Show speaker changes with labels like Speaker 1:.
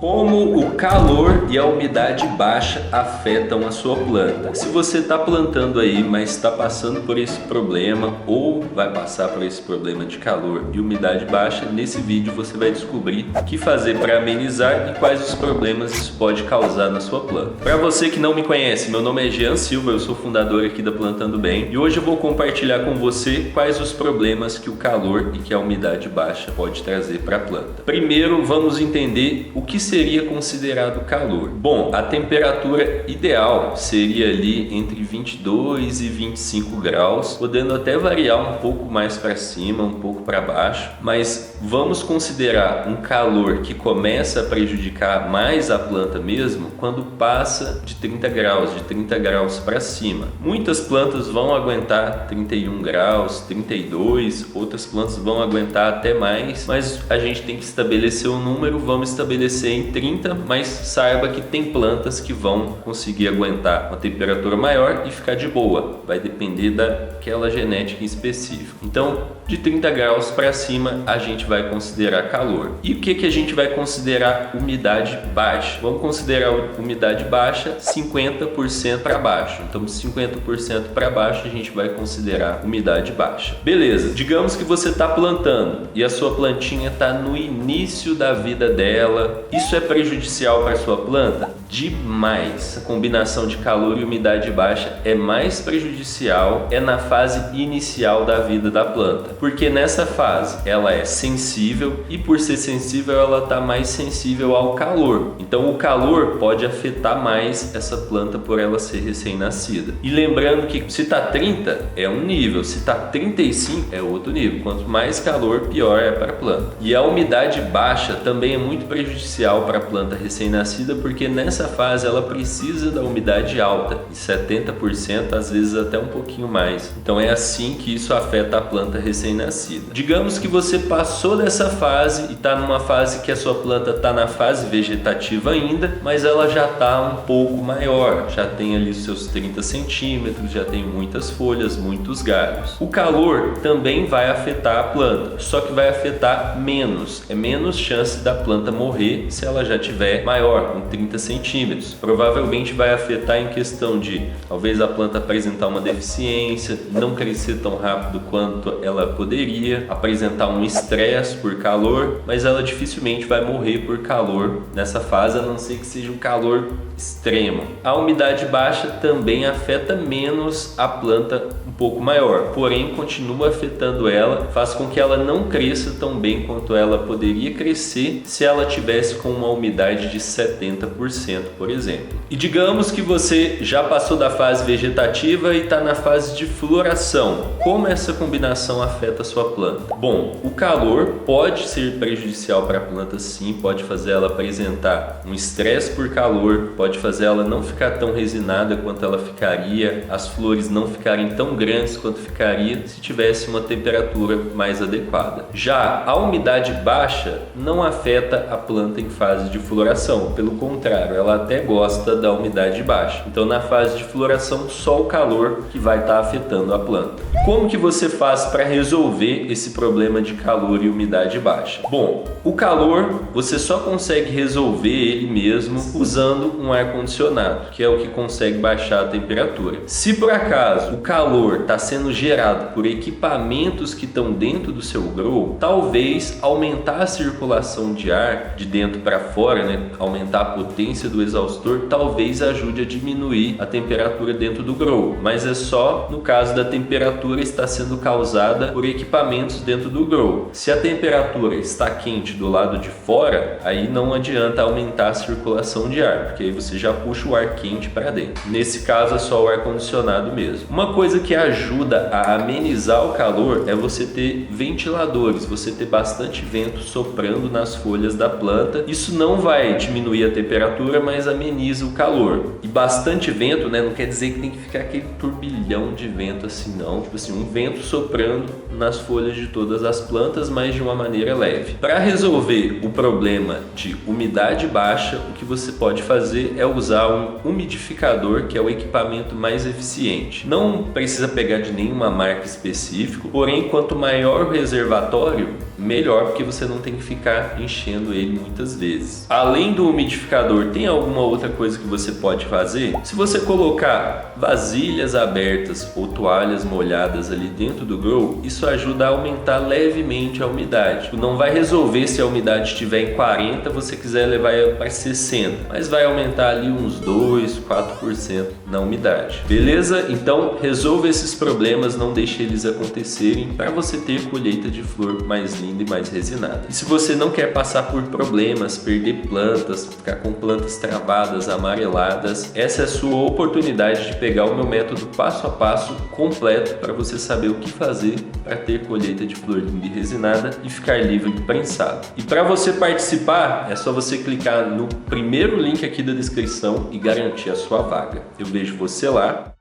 Speaker 1: Como o calor e a umidade baixa afetam a sua planta. Se você está plantando aí, mas está passando por esse problema ou vai passar por esse problema de calor e umidade baixa, nesse vídeo você vai descobrir o que fazer para amenizar e quais os problemas isso pode causar na sua planta. Para você que não me conhece, meu nome é Jean Silva, eu sou fundador aqui da Plantando Bem e hoje eu vou compartilhar com você quais os problemas que o calor e que a umidade baixa pode trazer para a planta. Primeiro, vamos entender o que seria considerado calor. Bom, a temperatura ideal seria ali entre 22 e 25 graus, podendo até variar um pouco mais para cima, um pouco para baixo, mas vamos considerar um calor que começa a prejudicar mais a planta mesmo quando passa de 30 graus para cima. Muitas plantas vão aguentar 31 graus, 32, outras plantas vão aguentar até mais, mas a gente tem que estabelecer um número, vamos estabelecer em 30, mas saiba que tem plantas que vão conseguir aguentar uma temperatura maior e ficar de boa, vai depender daquela genética em específico. Então, de 30 graus para cima a gente vai considerar calor. E o que a gente vai considerar umidade baixa? Vamos considerar umidade baixa 50% para baixo. Então, de 50% para baixo a gente vai considerar umidade baixa. Beleza, digamos que você está plantando e a sua plantinha está no início da vida dela. Isso é prejudicial para a sua planta? Demais. A combinação de calor e umidade baixa é mais prejudicial na fase inicial da vida da planta, porque nessa fase ela é sensível e por ser sensível ela está mais sensível ao calor. Então o calor pode afetar mais essa planta por ela ser recém-nascida. E lembrando que se está 30 é um nível, se está 35 é outro nível. Quanto mais calor, pior é para a planta. E a umidade baixa também é muito prejudicial para a planta recém-nascida, porque nessa fase ela precisa da umidade alta, de 70%, às vezes até um pouquinho mais. Então é assim que isso afeta a planta recém-nascida. Digamos que você passou dessa fase e está numa fase que a sua planta está na fase vegetativa ainda, mas ela já está um pouco maior, já tem ali os seus 30 centímetros, já tem muitas folhas, muitos galhos. O calor também vai afetar a planta, só que vai afetar menos, é menos chance da planta morrer se ela já tiver maior, com 30 centímetros. Provavelmente vai afetar em questão de talvez a planta apresentar uma deficiência, não crescer tão rápido quanto ela poderia, apresentar um estresse por calor, mas ela dificilmente vai morrer por calor nessa fase, a não ser que seja um calor extremo. A umidade baixa também afeta menos a planta um pouco maior, porém continua afetando ela, faz com que ela não cresça tão bem quanto ela poderia crescer se ela tivesse com uma umidade de 70%, por exemplo. E digamos que você já passou da fase vegetativa e está na fase de floração. Como essa combinação afeta a sua planta? Bom, o calor pode ser prejudicial para a planta sim, pode fazer ela apresentar um estresse por calor, pode fazer ela não ficar tão resinada quanto ela ficaria, as flores não ficarem tão grandes quanto ficaria se tivesse uma temperatura mais adequada. Já a umidade baixa não afeta a planta em fase de floração, pelo contrário, ela até gosta da umidade baixa. Então na fase de floração só o calor que vai estar afetando a planta. Como que você faz para resolver esse problema de calor e umidade baixa? Bom, o calor você só consegue resolver ele mesmo usando um ar-condicionado, que é o que consegue baixar a temperatura. Se por acaso o calor está sendo gerado por equipamentos que estão dentro do seu grow, talvez aumentar a circulação de ar de dentro para fora, né? Aumentar a potência do exaustor, talvez ajude a diminuir a temperatura dentro do grow, mas é só no caso da temperatura está sendo causada por equipamentos dentro do grow. Se a temperatura está quente do lado de fora, aí não adianta aumentar a circulação de ar, porque aí você já puxa o ar quente para dentro. Nesse caso é só o ar-condicionado mesmo. Uma coisa que ajuda a amenizar o calor é você ter ventiladores, você ter bastante vento soprando nas folhas da planta. Isso não vai diminuir a temperatura, mas ameniza o calor. E bastante vento, né? Não quer dizer que tem que ficar aquele turbilhão de vento assim, não. Tipo assim, um vento soprando nas folhas de todas as plantas, mas de uma maneira leve. Para resolver o problema de umidade baixa, o que você pode fazer é usar um umidificador, que é o equipamento mais eficiente. Não precisa pegar de nenhuma marca específica, porém, quanto maior o reservatório, melhor, porque você não tem que ficar enchendo ele muitas vezes. Além do umidificador, tem alguma outra coisa que você pode fazer? Se você colocar vasilhas abertas ou toalhas molhadas ali dentro do grow, isso ajuda a aumentar levemente a umidade. Não vai resolver se a umidade estiver em 40, você quiser levar para 60, mas vai aumentar ali uns 2, 4% na umidade. Beleza? Então resolva esses problemas, não deixe eles acontecerem para você ter colheita de flor mais linda e mais resinada. E se você não quer passar por problemas, perder plantas, ficar com plantas travadas, amareladas, essa é a sua oportunidade de pegar o meu método passo a passo completo para você saber o que fazer para ter colheita de flor linda e resinada e ficar livre de prensado. E para você participar, é só você clicar no primeiro link aqui da descrição e garantir a sua vaga. Eu vejo você lá.